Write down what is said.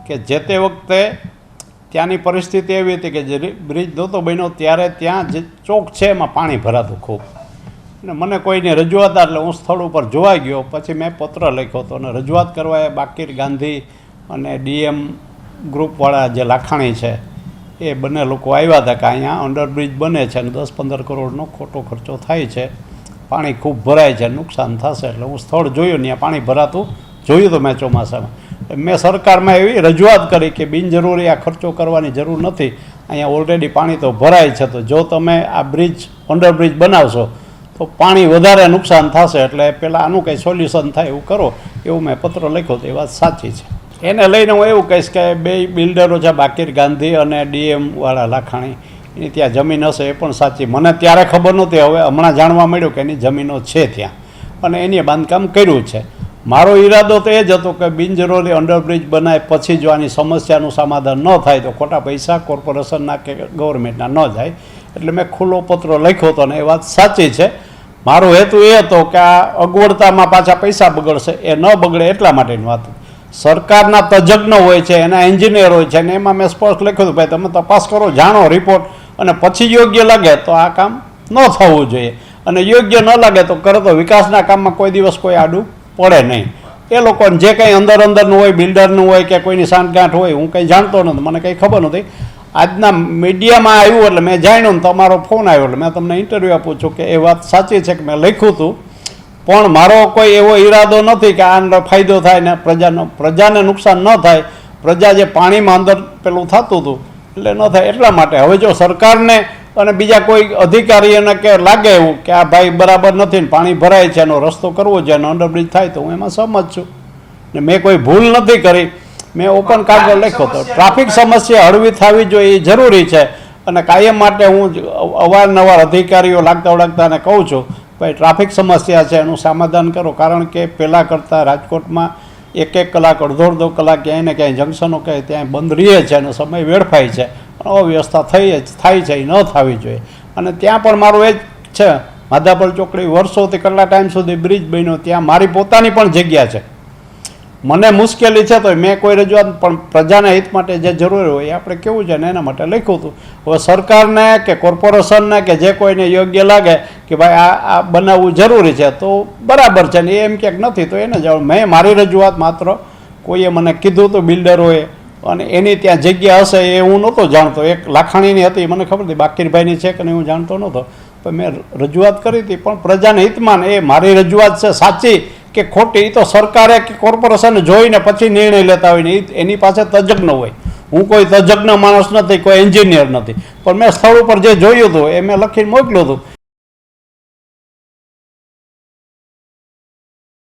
કે જે તે વખતે ત્યાંની પરિસ્થિતિ એવી હતી કે જે બ્રિજ નહોતો બન્યો ત્યારે ત્યાં જે ચોક છે એમાં પાણી ભરાતું ખૂબ, અને મને કોઈની રજૂઆત એટલે હું સ્થળ ઉપર જોવા ગયો. પછી મેં પત્ર લખ્યો હતો અને રજૂઆત કરવા એ બાકીર ગાંધી અને ડીએમ ગ્રુપવાળા જે લાખાણી છે એ બંને લોકો આવ્યા હતા કે અહીંયા અંડરબ્રિજ બને છે અને 10-15 કરોડનો ખોટો ખર્ચો થાય છે, પાણી ખૂબ ભરાય છે, નુકસાન થશે. એટલે હું સ્થળ જોયું, ત્યાં પાણી ભરાતું જોયું તો મેં ચોમાસામાં. મેં સરકારમાં એવી રજૂઆત કરી કે બિનજરૂરી આ ખર્ચો કરવાની જરૂર નથી, અહીંયા ઓલરેડી પાણી તો ભરાય છે, તો જો તમે આ બ્રિજ અંડરબ્રિજ બનાવશો તો પાણી વધારે નુકસાન થશે, એટલે પહેલાં આનું કંઈ સોલ્યુશન થાય એવું કરો, એવું મેં પત્ર લખ્યો તો એ વાત સાચી છે. એને લઈને હું એવું કહીશ કે બે બિલ્ડરો છે, બાકીર ગાંધી અને ડીએમવાળા લાખાણી, એની ત્યાં જમીન હશે એ પણ સાચી. મને ત્યારે ખબર નહોતી, હવે હમણાં જાણવા મળ્યું કે એની જમીનો છે ત્યાં અને એની બાંધકામ કર્યું છે. મારો ઈરાદો તો એ જ હતો કે બિનજરૂરી અંડરબ્રિજ બનાય પછી જો આની સમસ્યાનું સમાધાન ન થાય તો ખોટા પૈસા કોર્પોરેશનના કે ગવર્મેન્ટના ન જાય, એટલે મેં ખુલ્લો પત્ર લખ્યો હતો અને એ વાત સાચી છે. મારો હેતુ એ હતો કે આ અગવડતામાં પાછા પૈસા બગડશે, એ ન બગડે એટલા માટેની વાત. સરકારના તજજ્ઞ હોય છે, એના એન્જિનિયર હોય છે, અને એમાં મેં સ્પષ્ટ લખ્યું હતું ભાઈ તમે તપાસ કરો, જાણો રિપોર્ટ, અને પછી યોગ્ય લાગે તો આ કામ ન થવું જોઈએ, અને યોગ્ય ન લાગે તો કરે તો વિકાસના કામમાં કોઈ દિવસ કોઈ આડું પડે નહીં. એ લોકોને જે કંઈ અંદરનું હોય, બિલ્ડરનું હોય કે કોઈની સાંઠગાંઠ હોય, હું કંઈ જાણતો નથી, મને કંઈ ખબર નથી. આજના મીડિયામાં આવ્યું એટલે મેં જાણ્યું ને તમારો ફોન આવ્યો એટલે મેં તમને ઇન્ટરવ્યૂ આપું છું કે એ વાત સાચી છે કે મેં લખ્યું હતું, પણ મારો કોઈ એવો ઈરાદો નથી કે આનો ફાયદો થાય ને પ્રજાને નુકસાન ન થાય. પ્રજા જે પાણીમાં અંદર પેલું થતું હતું એટલે ન થાય એટલા માટે. હવે જો સરકારને અને બીજા કોઈ અધિકારીઓને કે લાગે એવું કે આ ભાઈ બરાબર નથી ને પાણી ભરાય છે, એનો રસ્તો કરવો છે અને અંડરબ્રિજ થાય, તો હું એમાં સહમત છું ને મેં કોઈ ભૂલ નથી કરી. મેં ઓપન કાગળ લખ્યો હતો. ટ્રાફિક સમસ્યા હળવી થવી જોઈએ એ જરૂરી છે, અને કાયમ માટે હું અવારનવાર અધિકારીઓ લાગતા ઓળખતાને કહું છું ભાઈ ટ્રાફિક સમસ્યા છે એનું સમાધાન કરો, કારણ કે પહેલાં કરતાં રાજકોટમાં 1-1 કલાક, અડધો કલાક ક્યાંય ને ક્યાંય જંકશનો કહે ત્યાં બંધ રહે છે અને સમય વેડફાય છે, અવ્યવસ્થા થાય છે, એ ન થવી જોઈએ. અને ત્યાં પણ મારું એ જ છે, માધાપર ચોકડી વર્ષોથી કેટલા ટાઈમ સુધી બ્રિજ બન્યો, ત્યાં મારી પોતાની પણ જગ્યા છે, મને મુશ્કેલી છે તો મેં કોઈ રજૂઆત પણ પ્રજાના હિત માટે જે જરૂરી હોય એ આપણે કેવું છે ને એના માટે લખ્યું હતું. હવે સરકારને કે કોર્પોરેશનને કે જે કોઈને યોગ્ય લાગે કે ભાઈ આ બનાવવું જરૂરી છે તો બરાબર છે, ને એ એમ ક્યાંક નથી તો એને જ મેં મારી રજૂઆત માત્ર કોઈએ મને કીધું હતું બિલ્ડરોએ, અને એની ત્યાં જગ્યા હશે એ હું નહોતો જાણતો. એક લાખાણીની હતી મને ખબર હતી, બાકીરભાઈની છે કે નહીં હું જાણતો નહોતો, પણ મેં રજૂઆત કરી હતી. પણ પ્રજાના હિતમાં એ મારી રજૂઆત છે સાચી કે ખોટી, તો સરકારે કે કોર્પોરેશને જોઈને પછી નિર્ણય લેતા હોય ને એની પાસે તજજ્ઞ હોય. હું કોઈ તજજ્ઞ માણસ નથી, કોઈ એન્જિનિયર નથી, પણ મેં સ્થળ ઉપર જે જોયું હતું એ મેં લખીને મોકલ્યું હતું